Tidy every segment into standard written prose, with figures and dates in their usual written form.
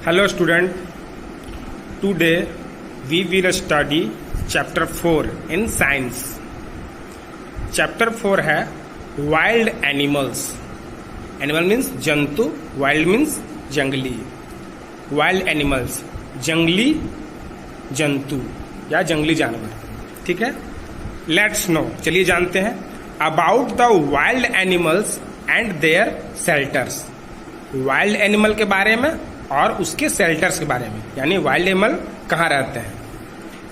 Hello student, today we will study chapter 4 in science. Chapter 4 है wild animals. Animal means जंतु, wild means जंगली. Wild animals जंगली जंतु या जंगली जानवर. ठीक है, लेट्स नो, चलिए जानते हैं about the wild animals and their shelters. Wild animal के बारे में और उसके शेल्टर्स के बारे में, यानी वाइल्ड एनिमल कहाँ रहते हैं.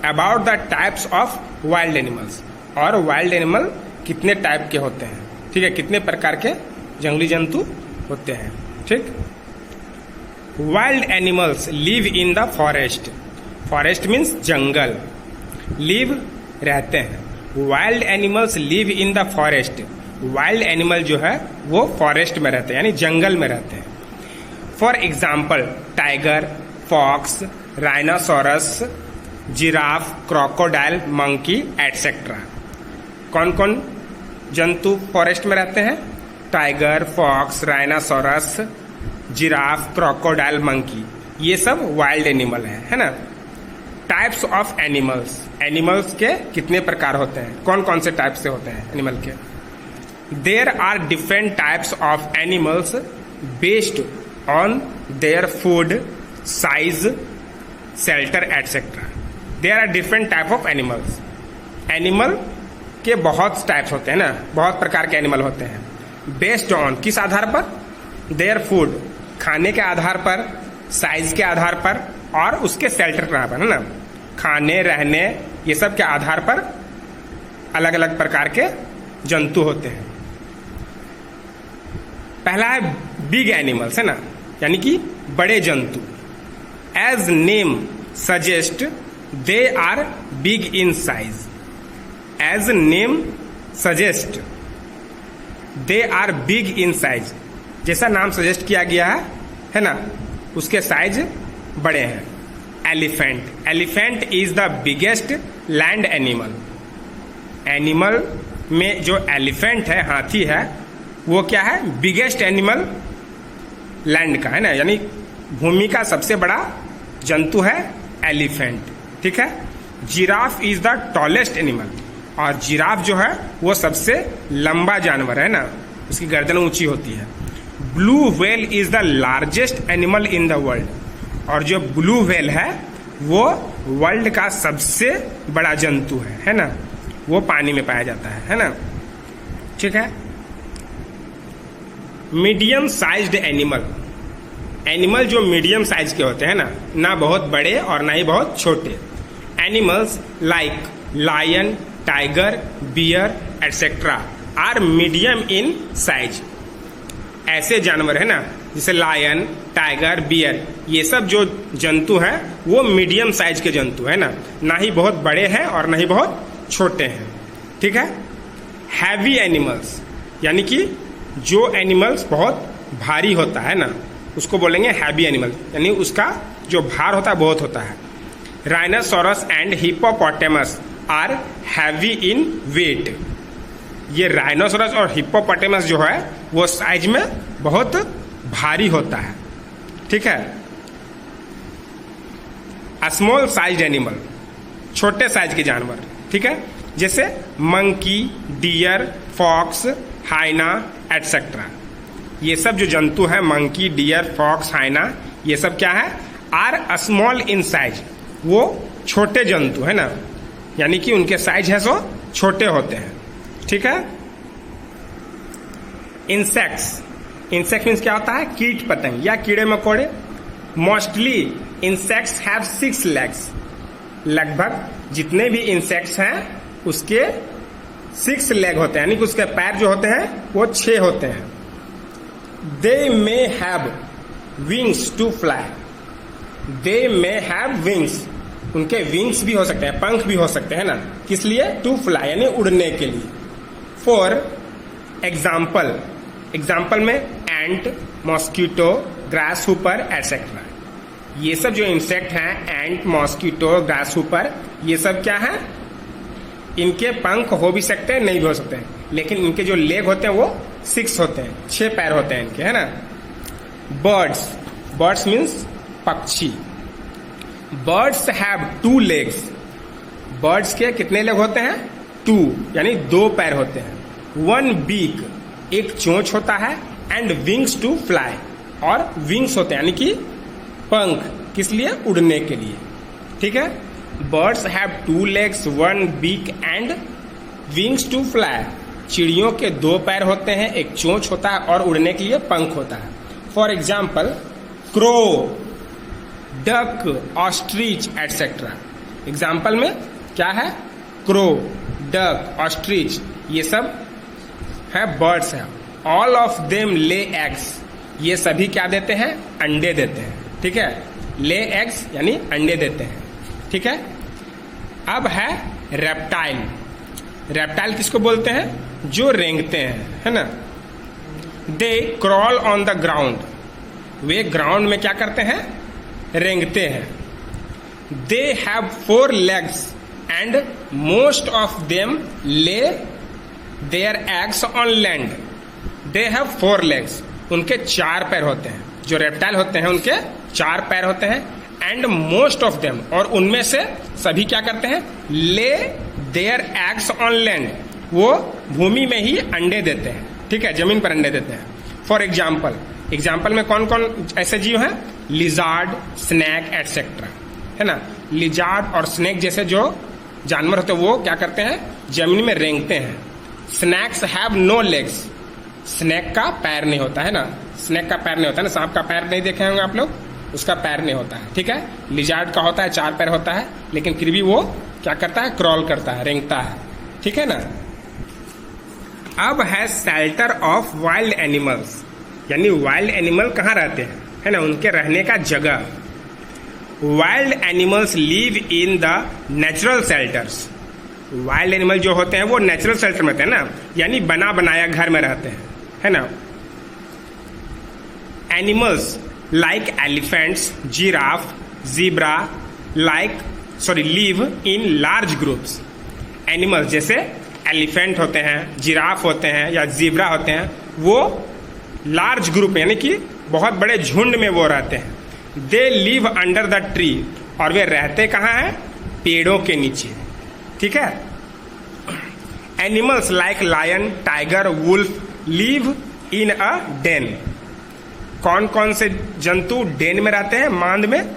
About the types of wild animals, और वाइल्ड एनिमल कितने टाइप के होते हैं. ठीक है, कितने प्रकार के जंगली जंतु होते हैं. ठीक, wild animals live in the forest. Forest means jungle, live रहते हैं. Wild animals live in the forest. Wild animal जो है वो फॉरेस्ट में रहते हैं, यानी जंगल में रहते हैं. For example tiger, fox, rhinoceros, giraffe, crocodile, monkey etcetera. कौन कौन जंतु फॉरेस्ट में रहते हैं? Tiger, fox, rhinoceros, giraffe, crocodile, monkey, ये सब वाइल्ड एनिमल है ना. Types of animals. एनिमल्स के कितने प्रकार होते हैं, कौन कौन से टाइप से होते हैं एनिमल के? There are different types of animals based on their food, size, shelter etcetera. There are different type of animals. Animal के बहुत टाइप्स होते हैं ना, बहुत प्रकार के एनिमल होते हैं. बेस्ड ऑन किस आधार पर? देयर फूड, खाने के आधार पर, साइज के आधार पर, और उसके शेल्टर के आधार पर, है ना. खाने, रहने, ये सब के आधार पर अलग अलग प्रकार के जंतु होते हैं. पहला है बिग एनिमल्स, है ना, यानी कि बड़े जंतु. As name suggest they are big in size. As name suggest they are big in size. जैसा नाम सजेस्ट किया गया है ना, उसके साइज बड़े हैं. Elephant. Elephant is the biggest land animal. Animal में जो एलिफेंट है, हाथी है, वो क्या है? बिगेस्ट एनिमल लैंड का, है ना, यानी भूमि का सबसे बड़ा जंतु है एलिफेंट. ठीक है. Giraffe is the tallest animal. और जिराफ जो है वो सबसे लंबा जानवर है ना, उसकी गर्दन ऊंची होती है. Blue whale is the largest animal in the world. और जो ब्लू व्हेल है वो वर्ल्ड का सबसे बड़ा जंतु है ना, वो पानी में पाया जाता है ना. ठीक है. Medium sized animal. एनिमल जो मीडियम साइज के होते हैं ना बहुत बड़े और ना ही बहुत छोटे. Animals like lion, tiger, bear etcetera are medium in size. ऐसे जानवर है ना, जैसे लायन, टाइगर, बियर, ये सब जो जंतु हैं वो मीडियम साइज के जंतु है ना ही बहुत बड़े हैं और ना ही बहुत छोटे हैं. ठीक है. हैवी एनिमल्स, यानी कि जो एनिमल्स बहुत भारी होता है ना, उसको बोलेंगे हैवी एनिमल, यानी उसका जो भार होता है बहुत होता है. Rhinoceros and hippopotamus are heavy in weight. ये राइनोसोरस और हिप्पोपोटेमस जो है वो साइज में बहुत भारी होता है. ठीक है. स्मॉल साइज एनिमल, छोटे साइज के जानवर. ठीक है, जैसे मंकी, डियर, फॉक्स, हाइना एटसेट्रा. ये सब जो जंतु है, मंकी, डियर, फॉक्स, हाइना, ये सब क्या है? Are small in size. वो छोटे जंतु है ना, यानी कि उनके साइज है सो छोटे होते हैं. ठीक है. इंसेक्ट्स. इंसेक्ट मीन्स क्या होता है? कीट पतंग या कीड़े मकोड़े. Mostly insects have 6 legs. लगभग जितने भी इंसेक्ट्स हैं उसके 6 leg होते हैं, यानी कि उसके पैर जो होते हैं वो 6 होते हैं. They may have wings to fly. They may have wings. उनके विंग्स भी हो सकते हैं, पंख भी हो सकते हैं ना, किस लिए? टू फ्लाई, यानी उड़ने के लिए. For example. एग्जाम्पल में एंट, मॉस्किटो, ग्रास हुपर एटसेट्रा. ये सब जो इंसेक्ट हैं, एंट, मॉस्किटो, ग्रास हुपर, ये सब क्या है? इनके पंख हो भी सकते हैं, नहीं भी हो सकते हैं, लेकिन इनके जो लेग होते हैं वो 6 होते हैं, 6 पैर होते हैं इनके, है ना. बर्ड्स. बर्ड्स मीन्स पक्षी। बर्ड्स हैव 2 legs, बर्ड्स के कितने लेग होते हैं? 2, यानी 2 पैर होते हैं। 1 beak, एक चोंच होता है, एंड विंग्स टू फ्लाई, और विंग्स होते हैं यानी कि पंख, किस लिए? उड़ने के लिए। ठीक है, birds have 2 legs, 1 beak and wings to fly. चिड़ियों के 2 पैर होते हैं, एक चोंच होता है और उड़ने के लिए पंख होता है। For example crow, duck, ostrich etcetera. Example में क्या है? क्रो, डक, ऑस्ट्रिच, ये सब है बर्ड्स है। All of them lay eggs, ये सभी क्या देते हैं? अंडे देते हैं। ठीक है, ले एग्स यानी अंडे देते हैं। ठीक है, अब है रेप्टाइल। रेप्टाइल किसको बोलते हैं? जो रेंगते हैं, है ना। They crawl on the ground, वे ग्राउंड में क्या करते हैं? रेंगते हैं। They have 4 legs and most of them lay their eggs on land. They have 4 legs, उनके 4 पैर होते हैं। जो रेप्टाइल होते हैं उनके 4 पैर होते हैं। एंड मोस्ट ऑफ देम, और उनमें से सभी क्या करते हैं? ले देयर एग्स ऑन लैंड, वो भूमि में ही अंडे देते हैं। ठीक है, जमीन पर अंडे देते हैं। फॉर एग्जाम्पल, एग्जाम्पल में कौन कौन ऐसे जीव हैं? लिजार्ड, स्नैक एटसेट्रा, है ना। लिजार्ड और स्नैक जैसे जो जानवर होते हैं वो क्या करते हैं? जमीन में रेंगते हैं। Snakes have no legs, snake का पैर नहीं होता है ना। स्नैक का पैर नहीं होता है ना, सांप का पैर नहीं देखे होंगे आप लोग, उसका पैर नहीं होता है। ठीक है, लिजार्ड का होता है, 4 पैर होता है, लेकिन फिर भी वो क्या करता है? क्रॉल करता है, रेंगता है। ठीक है ना। अब है शेल्टर ऑफ वाइल्ड एनिमल्स, यानी वाइल्ड एनिमल कहाँ रहते हैं, है ना, उनके रहने का जगह। Wild animals live in the natural shelters. Wild animal जो होते हैं वो नेचुरल शेल्टर में होते हैं ना, यानी बना बनाया घर में रहते हैं, है ना। Animals like elephants, giraffe, zebra live in large groups. Animals जैसे एलिफेंट होते हैं, जिराफ होते हैं या जीब्रा होते हैं, वो लार्ज ग्रुप यानी कि बहुत बड़े झुंड में वो रहते हैं। They live under the tree, और वे रहते कहाँ हैं? पेड़ों के नीचे। ठीक है। Animals like lion, tiger, wolf live in a den. कौन कौन से जंतु डेन में रहते हैं? मांद में।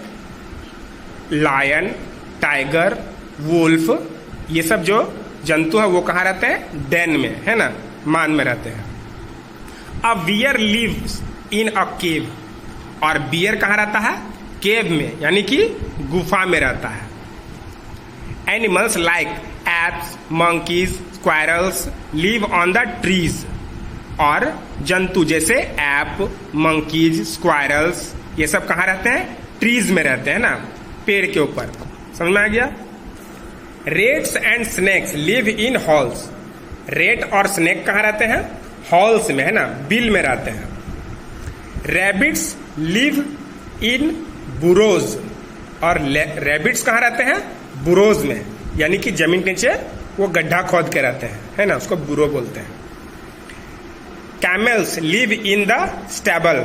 लायन, टाइगर, वुल्फ, ये सब जो जंतु है वो कहाँ रहते हैं? डेन में, है ना, मांद में रहते हैं। अ बियर लिव्स इन अ केव, और बियर कहाँ रहता है? केव में, यानी कि गुफा में रहता है। Animals like apps, monkeys, squirrels live on the trees, और जंतु जैसे एप, मंकीज, स्क्वायरल्स, ये सब कहाँ रहते हैं? ट्रीज में रहते हैं ना, पेड़ के ऊपर। समझ में आ गया। Rates and snacks live in halls. Rate और स्नेक कहाँ रहते हैं? हॉल्स में, है ना, बिल में रहते हैं। रैबिट्स लिव इन बुरोज, और रैबिट्स कहाँ रहते हैं? बुरोज में, यानी कि जमीन के नीचे वो गड्ढा खोद के रहते हैं, है ना, उसको बुरो बोलते हैं। Camels live in the stable,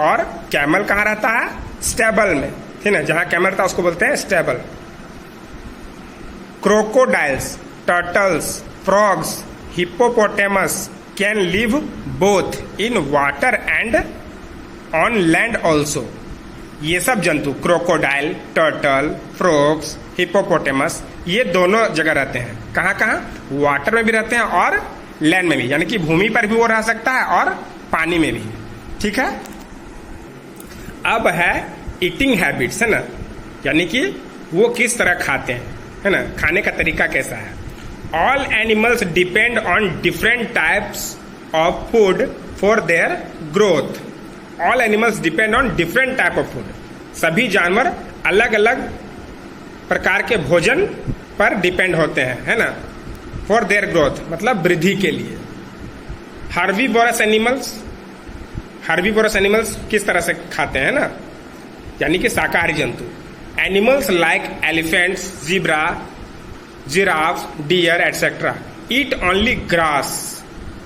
और कैमल कहाँ रहता है? स्टेबल में, है ना, जहां कैमल था उसको बोलते हैं stable. Crocodiles, turtles, frogs, hippopotamus can live both in water and on land also. ये सब जंतु क्रोकोडाइल, टर्टल, फ्रॉग्स, हिप्पोपोटेमस, ये दोनों जगह रहते हैं। कहाँ कहाँ? वाटर में भी रहते हैं और लैंड में भी, यानी कि भूमि पर भी वो रह सकता है और पानी में भी। ठीक है। अब है ईटिंग हैबिट्स, है ना, यानी कि वो किस तरह खाते हैं, है ना, खाने का तरीका कैसा है। All animals depend on different types of food for their growth. All animals depend on different type of food. सभी जानवर अलग अलग प्रकार के भोजन पर डिपेंड होते हैं, है ना, फॉर देयर ग्रोथ, मतलब वृद्धि के लिए। हर्बीवोरस एनिमल्स किस तरह से खाते हैं ना, यानी कि शाकाहारी जंतु। Animals like elephants, zebra, giraffe, deer etcetera eat only grass,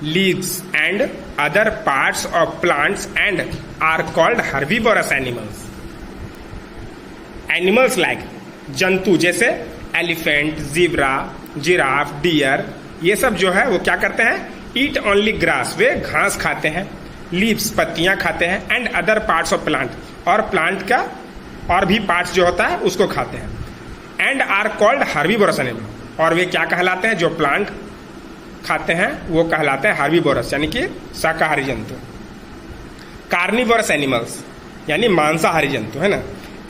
leaves and other parts of plants and are called herbivorous animals. Animals like जंतु जैसे एलिफेंट, जीब्रा, जिराफ, डियर, ये सब जो है वो क्या करते हैं, ईट ओनली ग्रास, वे घास खाते हैं, लीव्स, पत्तियां खाते हैं, and other parts of plant, और प्लांट का और भी पार्ट्स जो होता है उसको खाते हैं, and are called herbivorous animal, और वे क्या कहलाते हैं, जो प्लांट खाते हैं वो कहलाते हैं हर्बीवोरस यानी कि शाकाहारी जंतु। कार्निवोरस एनिमल्स यानी मांसाहारी जंतु, है ना।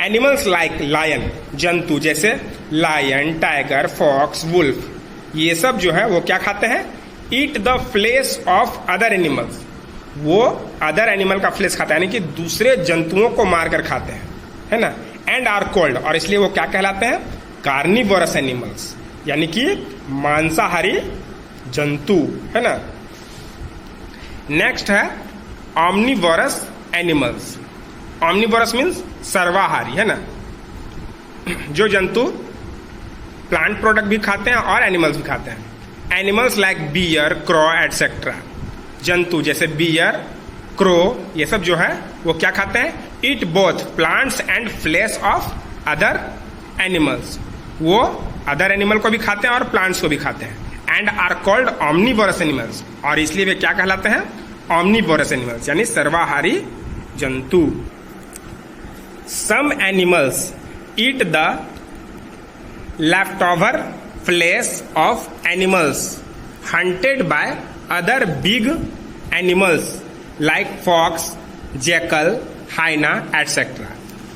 एनिमल्स लाइक लायन, जंतु जैसे लायन, टाइगर, फॉक्स, वुल्फ, ये सब जो है वो क्या खाते हैं, eat the flesh of other animals, वो अदर एनिमल का फ्लेश खाता है यानी कि दूसरे जंतुओं को मारकर खाते हैं, है ना। एंड आर कॉल्ड, और इसलिए वो क्या कहलाते हैं, कार्निवोरस एनिमल्स यानी कि मांसाहारी जंतु, है ना। नेक्स्ट है ऑमनिवोरस एनिमल्स। ऑमनिवोरस मीन्स सर्वाहारी, है ना, जो जंतु प्लांट प्रोडक्ट भी खाते हैं और एनिमल्स भी खाते हैं। Animals like bear, crow etcetera, जंतु जैसे बियर, क्रो, ये सब जो है वो क्या खाते हैं, eat both plants and flesh of other animals, वो अदर एनिमल को भी खाते हैं और प्लांट्स को भी खाते हैं। एंड आर कॉल्ड ऑमनिवोरस एनिमल्स, और इसलिए वे क्या कहलाते हैं, ऑमनिवोरस एनिमल्स यानी सर्वाहारी जंतु। Some animals eat the leftover flesh of animals hunted by other big animals like fox, jackal, hyena etcetera.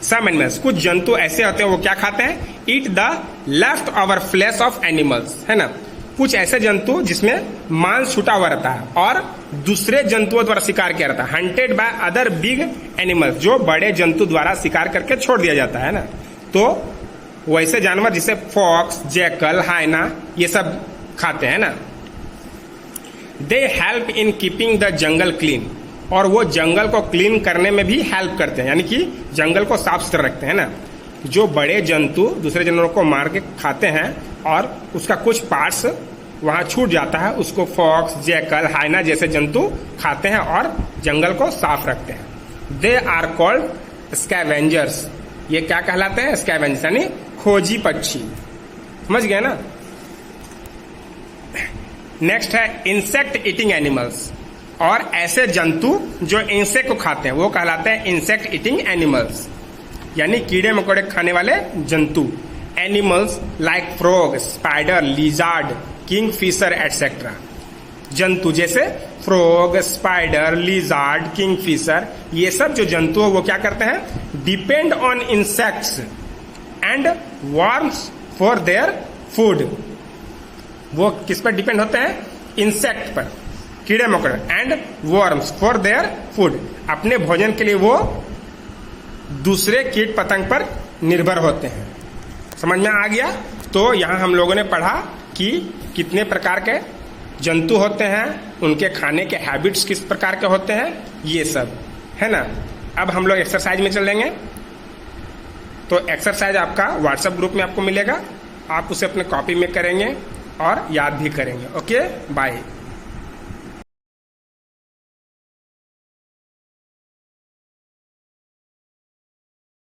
Some animals, कुछ जंतु ऐसे होते हैं वो क्या खाते हैं, eat the left over flesh of animals, है ना। कुछ ऐसे जंतु जिसमें मांस छूटा हुआ रहता है और दूसरे जंतुओं द्वारा शिकार किया रहता है, hunted by other big animals, जो बड़े जंतु द्वारा शिकार करके छोड़ दिया जाता है ना। तो वैसे जानवर जिसे फॉक्स, जैकल, हाइना ये सब खाते हैं ना। They help in keeping the jungle clean, और वो जंगल को क्लीन करने में भी हेल्प करते हैं यानी कि जंगल को साफ सुथरा रखते हैं ना। जो बड़े जंतु दूसरे जानवरों को मार के खाते हैं और उसका कुछ पार्ट्स वहां छूट जाता है, उसको फॉक्स, जैकल, हाइना जैसे जंतु खाते हैं और जंगल को साफ रखते हैं। दे आर कॉल्ड स्कैवेंजर्स, ये क्या कहलाते हैं, स्कैवेंजर्स यानी खोजी पक्षी, समझ गए ना। नेक्स्ट है इंसेक्ट ईटिंग एनिमल्स, और ऐसे जंतु जो इंसेक्ट को खाते हैं वो कहलाते हैं इंसेक्ट ईटिंग एनिमल्स यानी कीड़े मकोड़े खाने वाले जंतु। Animals like frog, spider, lizard, kingfisher etcetera, जंतु जैसे frog, spider, lizard, kingfisher, ये सब जो जंतु वो क्या करते हैं, depend on insects and worms for their food, वो किस पर डिपेंड होते हैं, इंसेक्ट पर, कीड़े मकोड़े, and worms for their food, अपने भोजन के लिए वो दूसरे कीट पतंग पर निर्भर होते हैं। समझ में आ गया। तो यहाँ हम लोगों ने पढ़ा कि कितने प्रकार के जंतु होते हैं, उनके खाने के हैबिट्स किस प्रकार के होते हैं, ये सब, है ना। अब हम लोग एक्सरसाइज में चलेंगे। तो एक्सरसाइज आपका व्हाट्सएप ग्रुप में आपको मिलेगा, आप उसे अपने कॉपी में करेंगे और याद भी करेंगे। Okay, bye.